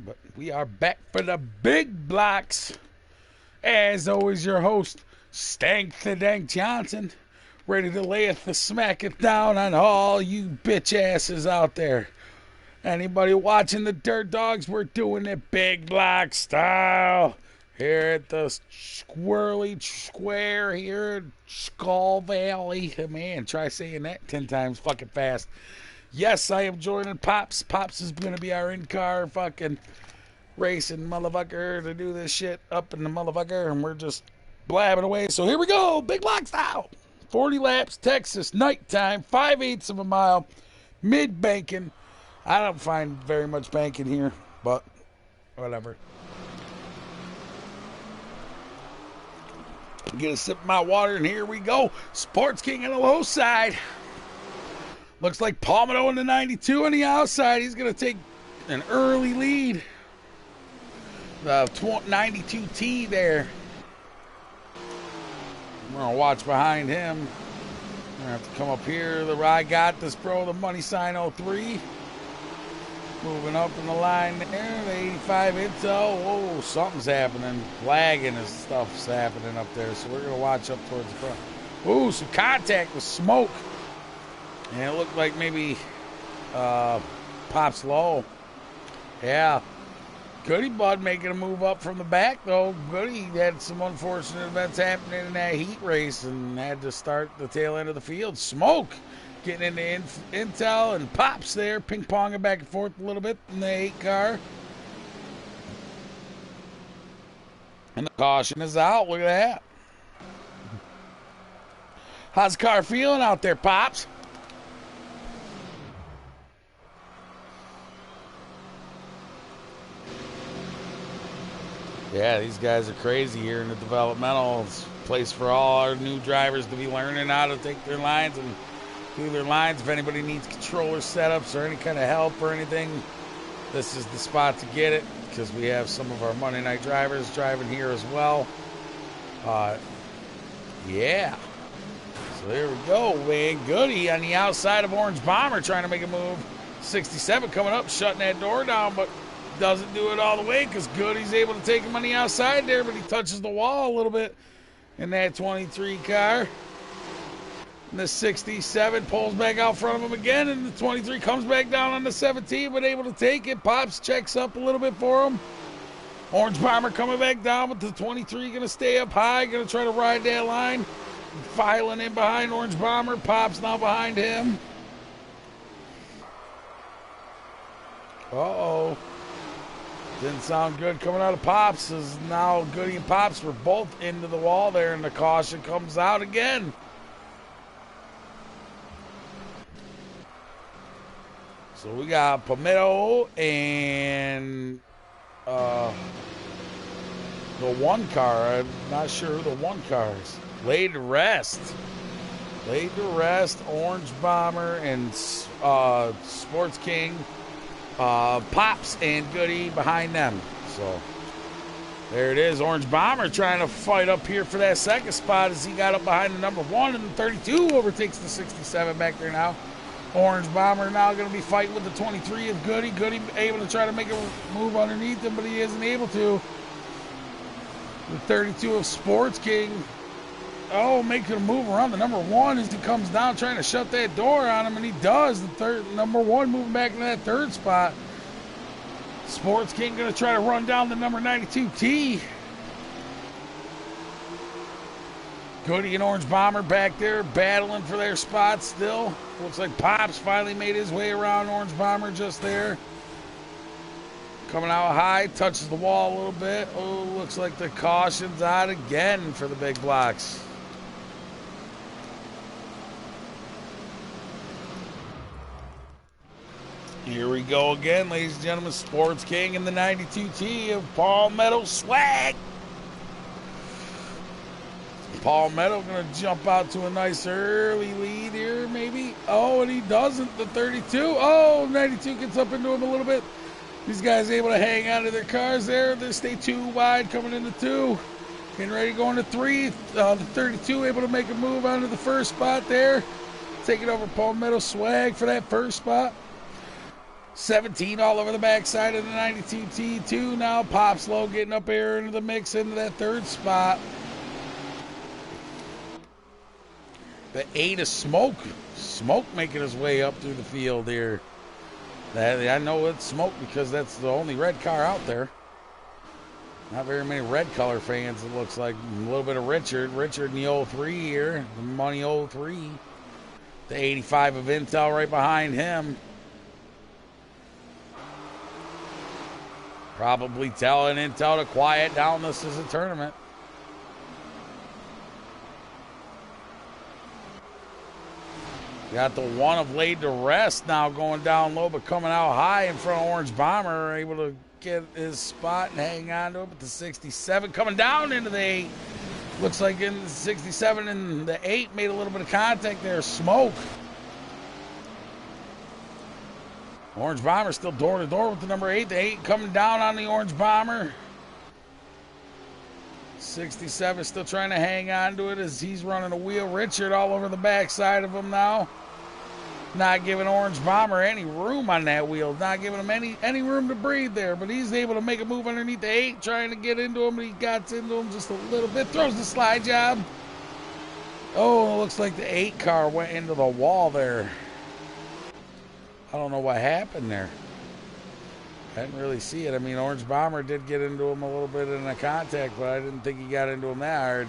but we are back for the big blocks. As always, your host, Stank the Dank Johnson, ready to layeth the smack it down on all you bitch asses out there. Anybody watching the Dirt Dogs, we're doing it big block style here at the Squirrely Square here in Skull Valley. Man, try saying that 10 times fucking fast. Yes, I am joining Pops. Pops is going to be our in-car fucking racing motherfucker to do this shit up in the motherfucker, and we're just blabbing away. So here we go, big block style. 40 laps, Texas, nighttime, 5/8 of a mile, mid-banking. I don't find very much banking here, but whatever. Get a sip of my water, and here we go. Sports King on the low side. Looks like Palmetto in the 92 on the outside. He's going to take an early lead. The 92T there. We're going to watch behind him. We're going to have to come up here. The I got this, bro. The money sign 03. Moving up in the line there. The 85 Intel. Whoa, something's happening. Lagging and stuff's happening up there. So we're going to watch up towards the front. Ooh, some contact with smoke. And it looked like maybe Pops low. Yeah. Goody Bud making a move up from the back, though. Goody had some unfortunate events happening in that heat race and had to start the tail end of the field. Smoke getting into Intel, and Pops there ping-ponging back and forth a little bit in the 8 car. And the caution is out. Look at that. How's the car feeling out there, Pops? Yeah, these guys are crazy here in the developmental. It's a place for all our new drivers to be learning how to take their lines and do their lines. If anybody needs controller setups or any kind of help or anything, this is the spot to get it, because we have some of our Monday night drivers driving here as well. Yeah. So there we go, man. Goody on the outside of Orange Bomber trying to make a move. 67 coming up, shutting that door down, but doesn't do it all the way because Goody's able to take him on the outside there, but he touches the wall a little bit in that 23 car. And the 67 pulls back out front of him again, and the 23 comes back down on the 17, but able to take it. Pops checks up a little bit for him. Orange Bomber coming back down, but the 23 going to stay up high, going to try to ride that line. Filing in behind Orange Bomber. Pops now behind him. Uh-oh. Didn't sound good coming out of Pops, as now Goody and Pops were both into the wall there, and the caution comes out again. So we got Palmetto and the 1 car. I'm not sure who the 1 car is. Laid to rest. Laid to rest, Orange Bomber and Sports King. Pops and Goody behind them. So there it is. Orange Bomber trying to fight up here for that second spot as he got up behind the number 1, and the 32 overtakes the 67 back there now. Orange Bomber now going to be fighting with the 23 of Goody. Goody able to try to make a move underneath him, but he isn't able to. The 32 of Sports King. Oh, making a move around the number 1 as he comes down trying to shut that door on him, and he does. The number 1 moving back into that 3rd spot. Sports King going to try to run down the number 92T. Goody and Orange Bomber back there battling for their spots still. Looks like Pops finally made his way around Orange Bomber just there. Coming out high, touches the wall a little bit. Oh, looks like the caution's out again for the big blocks. Here we go again, ladies and gentlemen. Sports King in the 92T of Palmetto Swag. Palmetto going to jump out to a nice early lead here, maybe. Oh, and he doesn't. The 32. Oh, 92 gets up into him a little bit. These guys able to hang on to their cars there. They stay 2 wide coming into 2. Getting ready to go into 3. The 32 able to make a move onto the 1st spot there. Taking over Palmetto Swag for that 1st spot. 17 all over the backside of the 92 T2. Now Pop Slow getting up here into the mix into that third spot. The 8 is Smoke. Smoke making his way up through the field here. I know it's Smoke because that's the only red car out there. Not very many red color fans, it looks like. A little bit of Richard. Richard in the 03 here. The money 03. The 85 of Intel right behind him. Probably telling Intel to quiet down. This is a tournament. Got the 1 of Laid to Rest now going down low, but coming out high in front of Orange Bomber. Able to get his spot and hang on to it. But the 67 coming down into the 8. Looks like in the 67 and the 8 made a little bit of contact there. Smoke. Orange Bomber still door to door with the number 8. The 8 coming down on the Orange Bomber. 67 still trying to hang on to it as he's running a wheel. Richard all over the backside of him now. Not giving Orange Bomber any room on that wheel. Not giving him any room to breathe there. But he's able to make a move underneath the 8, trying to get into him. But he got into him just a little bit. Throws the slide job. Oh, it looks like the 8 car went into the wall there. I don't know what happened there. I didn't really see it. I mean, Orange Bomber did get into him a little bit in a contact, but I didn't think he got into him that hard.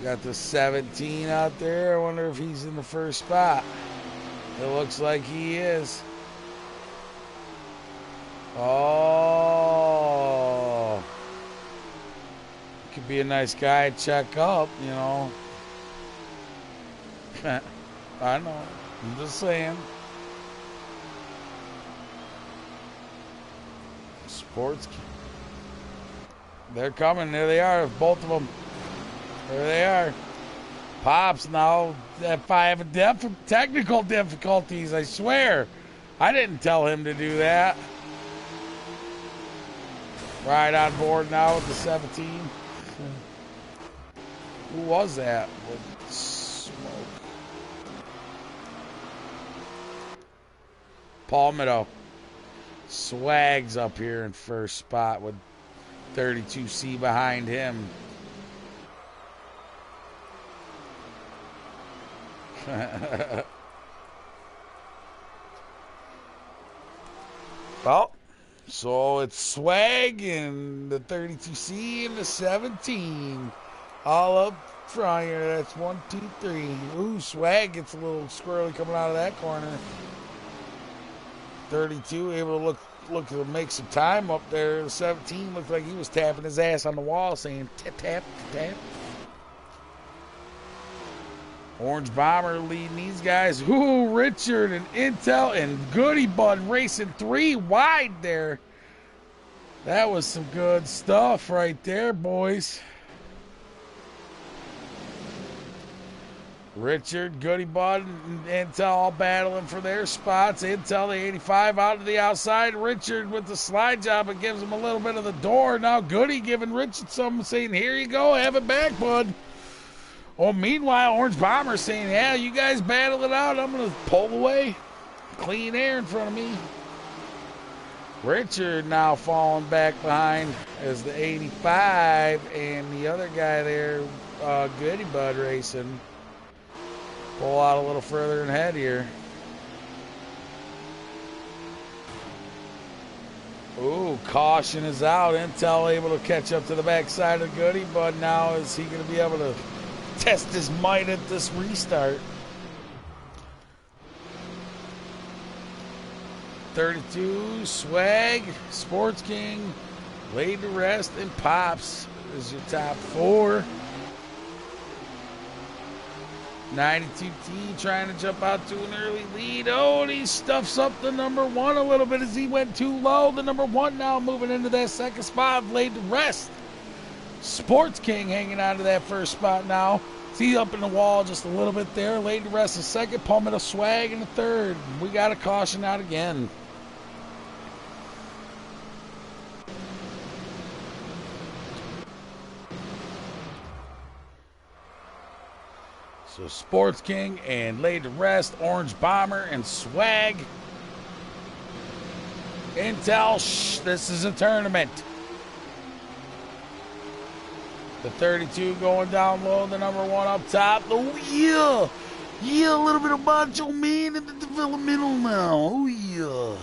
Got the 17 out there. I wonder if he's in the first spot. It looks like he is. Oh. Could be a nice guy to check up, you know. I know. I'm just saying. Sports. They're coming. There they are. Both of them. There they are. Pops now at 5 technical difficulties. I swear. I didn't tell him to do that. Right on board now with the 17. Who was that? Palmetto. Swag's up here in first spot with 32C behind him. Well, so it's Swag and the 32C and the 17. All up front here. That's 1, 2, 3. Ooh, Swag gets a little squirrely coming out of that corner. 32 able to look to make some time up there. 17 looked like he was tapping his ass on the wall saying tap tap tap. Orange Bomber leading these guys. Ooh, Richard and Intel and Goody Bud racing 3 wide there. That was some good stuff right there, boys. Richard, Goody Bud, and Intel all battling for their spots. Intel, the 85 out to the outside. Richard with the slide job. It gives him a little bit of the door. Now Goody giving Richard something, saying, here you go, have it back, bud. Oh, meanwhile, Orange Bomber saying, yeah, you guys battle it out. I'm going to pull away. Clean air in front of me. Richard now falling back behind as the 85 and the other guy there, Goody Bud racing. Pull out a little further ahead here. Ooh, caution is out. Intel able to catch up to the backside of Goody, but now is he going to be able to test his might at this restart? 32, Swag, Sports King, Laid to Rest, and Pops is your top 4. 92T trying to jump out to an early lead. Oh, and he stuffs up the number 1 a little bit as he went too low. The number 1 now moving into that second spot, Laid to Rest. Sports King hanging on to that first spot now. See up in the wall just a little bit there. Laid to Rest in second. Palmetto Swag in the third. We got a caution out again. So Sports King and Laid to Rest, Orange Bomber and Swag. Intel, this is a tournament. The 32 going down low, the number 1 up top. Oh yeah, yeah, a little bit of Macho Man in the developmental now. Oh yeah.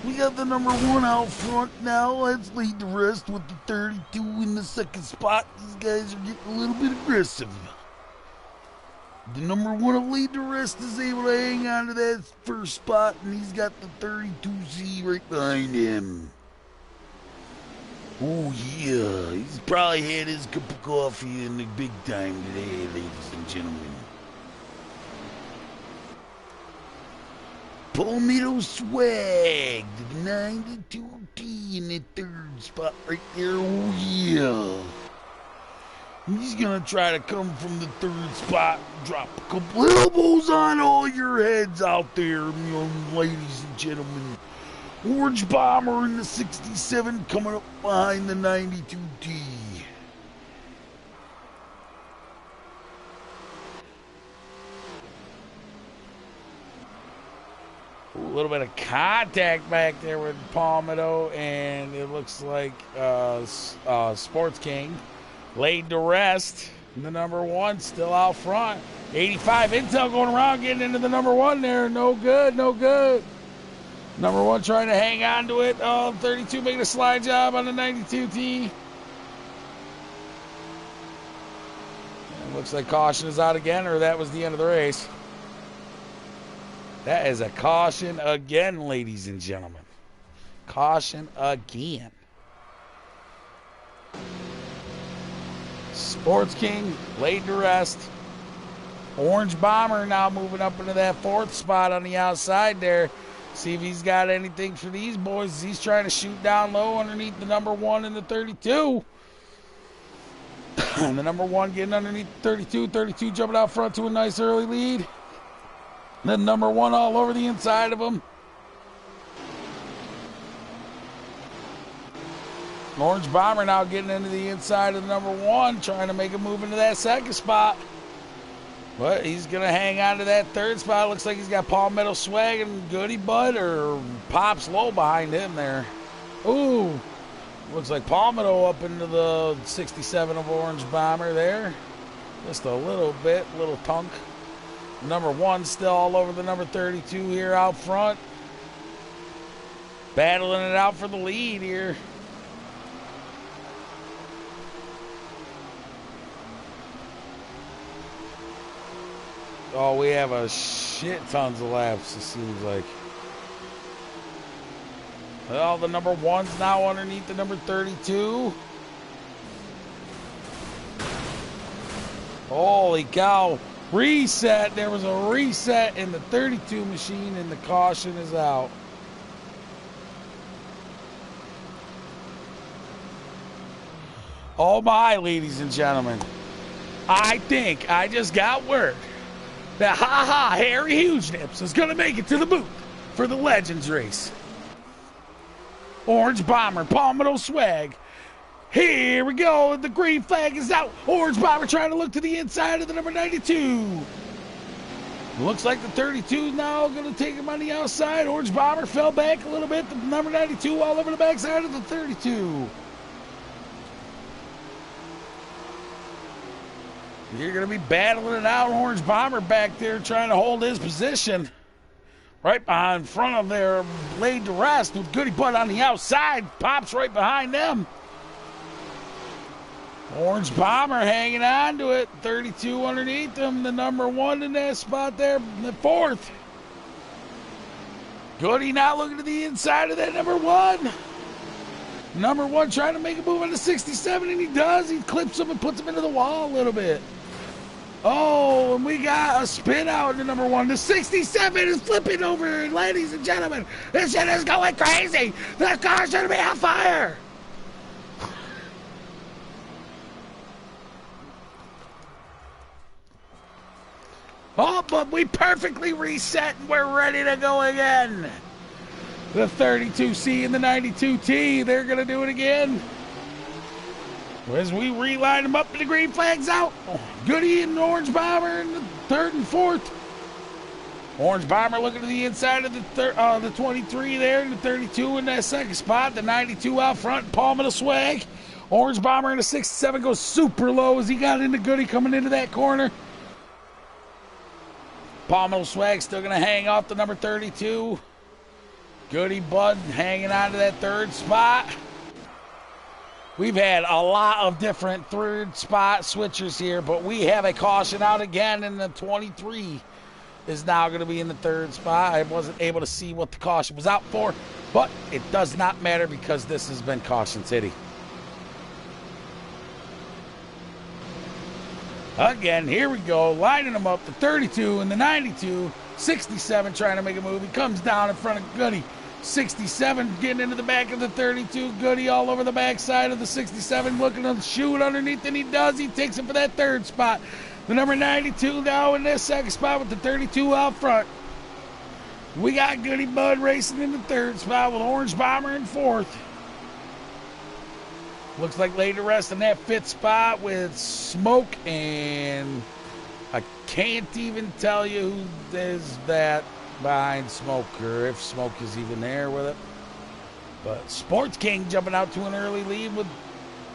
We got the number 1 out front now. Let's Lead the Rest with the 32 in the second spot. These guys are getting a little bit aggressive. The number 1 of Lead the Rest is able to hang on to that first spot, and he's got the 32C right behind him. Oh yeah, he's probably had his cup of coffee in the big time today, ladies and gentlemen. Palmetto Swag, the 92T in the third spot right there. Oh yeah. He's gonna try to come from the third spot, drop a couple elbows on all your heads out there, young ladies and gentlemen. Orange Bomber in the 67 coming up behind the 92T. A little bit of contact back there with Palmetto, and it looks like Sports King Laid to Rest. The number 1 still out front. 85 Intel going around, getting into the number 1 there. No good, no good. Number 1 trying to hang on to it. 32 making a slide job on the 92T. It looks like caution is out again, or that was the end of the race. That is a caution again, ladies and gentlemen. Caution again. Sports King Laid to Rest. Orange Bomber now moving up into that 4th spot on the outside there. See if he's got anything for these boys. He's trying to shoot down low underneath the number 1 in the 32. And the number 1 getting underneath the 32. 32 jumping out front to a nice early lead. Then number 1 all over the inside of him. Orange Bomber now getting into the inside of the number 1, trying to make a move into that 2nd spot. But he's going to hang on to that 3rd spot. Looks like he's got Palmetto Swag and Goody Bud or Pops Low behind him there. Ooh. Looks like Palmetto up into the 67 of Orange Bomber there. Just a little bit, little tunk. Number 1 still all over the number 32 here out front. Battling it out for the lead here. Oh, we have a shit tons of laps, it seems like. Well, the number 1's now underneath the number 32. Holy cow. Reset. There was a reset in the 32 machine, and the caution is out. Oh my, ladies and gentlemen. I think I just got word that Harry Huge Nips is going to make it to the booth for the Legends race. Orange Bomber, Palmetto Swag. Here we go. The green flag is out. Orange Bomber trying to look to the inside of the number 92. Looks like the 32 now going to take him on the outside. Orange Bomber fell back a little bit. The number 92 all over the backside of the 32. You're going to be battling it out. Orange Bomber back there trying to hold his position. Right behind front of their Laid to Rest with Goody Bud on the outside. Pops right behind them. Orange Bomber hanging on to it. 32 underneath them. The number 1 in that spot there. The 4th. Goody now looking to the inside of that number 1. Number 1 trying to make a move on the 67, and he does. He clips him and puts him into the wall a little bit. Oh, and we got a spin out in the number 1. The 67 is flipping over, ladies and gentlemen. This shit is going crazy. The car's going to be on fire. Oh, but we perfectly reset and we're ready to go again. The 32C and the 92T, they're going to do it again. As we reline them up and the green flag's out. Goody and Orange Bomber in the third and fourth. Orange Bomber looking to the inside of the 23 there, and the 32 in that second spot. The 92 out front, Palmetto Swag. Orange Bomber in the 67 goes super low as he got into Goody coming into that corner. Palmetto Swag still going to hang off the number 32. Goody Bud hanging on to that third spot. We've had a lot of different third spot switchers here, but we have a caution out again, and the 23 is now going to be in the third spot. I wasn't able to see what the caution was out for, but it does not matter because this has been Caution City. Again, here we go, lining them up, the 32 and the 92, 67 trying to make a move. He comes down in front of Goody. 67 getting into the back of the 32. Goody all over the backside of the 67 looking to shoot underneath, and he does. He takes it for that third spot. The number 92 now in this second spot with the 32 out front. We got Goody Bud racing in the third spot with Orange Bomber in fourth. Looks like laid to rest in that fifth spot with Smoke, and I can't even tell you who is that behind Smoke, or if Smoke is even there with it. But Sports King jumping out to an early lead with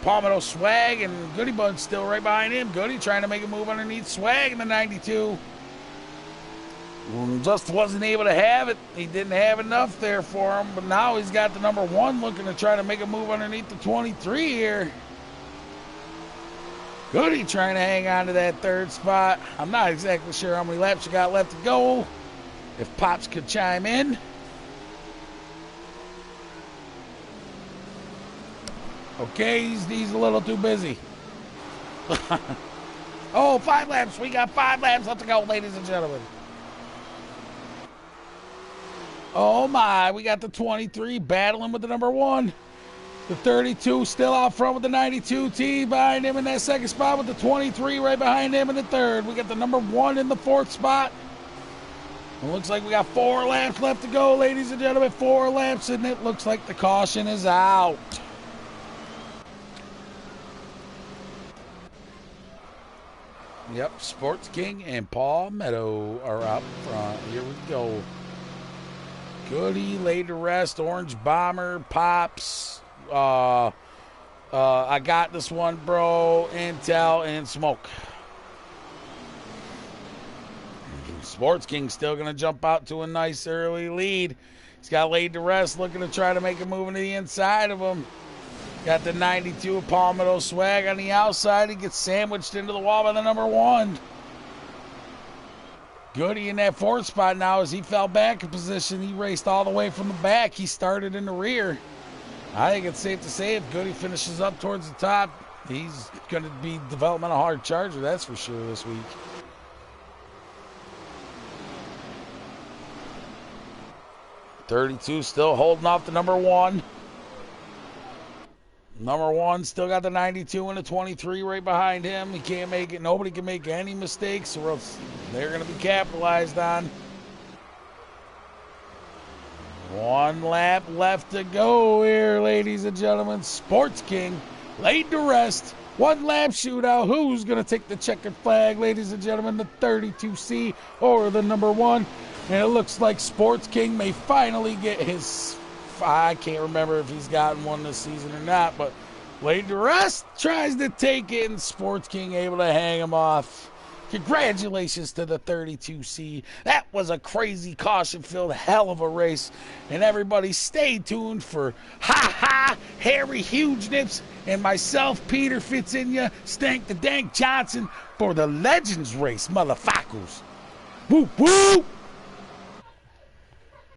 Palmetto Swag, and Goody Bud's still right behind him. Goody trying to make a move underneath Swag in the 92. Just wasn't able to have it. He didn't have enough there for him, but now he's got the number 1 looking to try to make a move underneath the 23 here. Goody trying to hang on to that third spot. I'm not exactly sure how many laps you got left to go. If Pops could chime in. Okay, he's a little too busy. Oh, 5 laps. We got 5 laps left to go, ladies and gentlemen. Oh, my. We got the 23 battling with the number 1. The 32 still out front with the 92. T behind him in that second spot with the 23 right behind him in the third. We got the number 1 in the fourth spot. It looks like we got 4 laps left to go, ladies and gentlemen. 4 laps, and it looks like the caution is out. Yep, Sports King and Palmetto are up front. Here we go. Goody laid to rest. Orange Bomber, Pops. I got this one, bro. Intel and Smoke. Sports King still going to jump out to a nice early lead. He's got laid to rest, looking to try to make a move into the inside of him. Got the 92 of Palmetto Swag on the outside. He gets sandwiched into the wall by the number 1. Goody in that fourth spot now as he fell back in position. He raced all the way from the back. He started in the rear. I think it's safe to say if Goody finishes up towards the top, he's going to be developmental hard charger, that's for sure, this week. .32 still holding off the number 1. Number 1 still got the 92 and the 23 right behind him. He can't make it. Nobody can make any mistakes, or else they're going to be capitalized on. 1 lap left to go here, ladies and gentlemen. Sports King laid to rest. 1 lap shootout. Who's going to take the checkered flag, ladies and gentlemen? The 32C or the number 1? And it looks like Sports King may finally get his, I can't remember if he's gotten one this season or not, but laid to rest, tries to take it, and Sports King able to hang him off. Congratulations to the 32C. That was a crazy caution-filled hell of a race. And everybody stay tuned for Harry Huge Nips and myself, Peter Fitzinia, Stank the Dank Johnson, for the Legends race, motherfuckers. Whoop, whoop.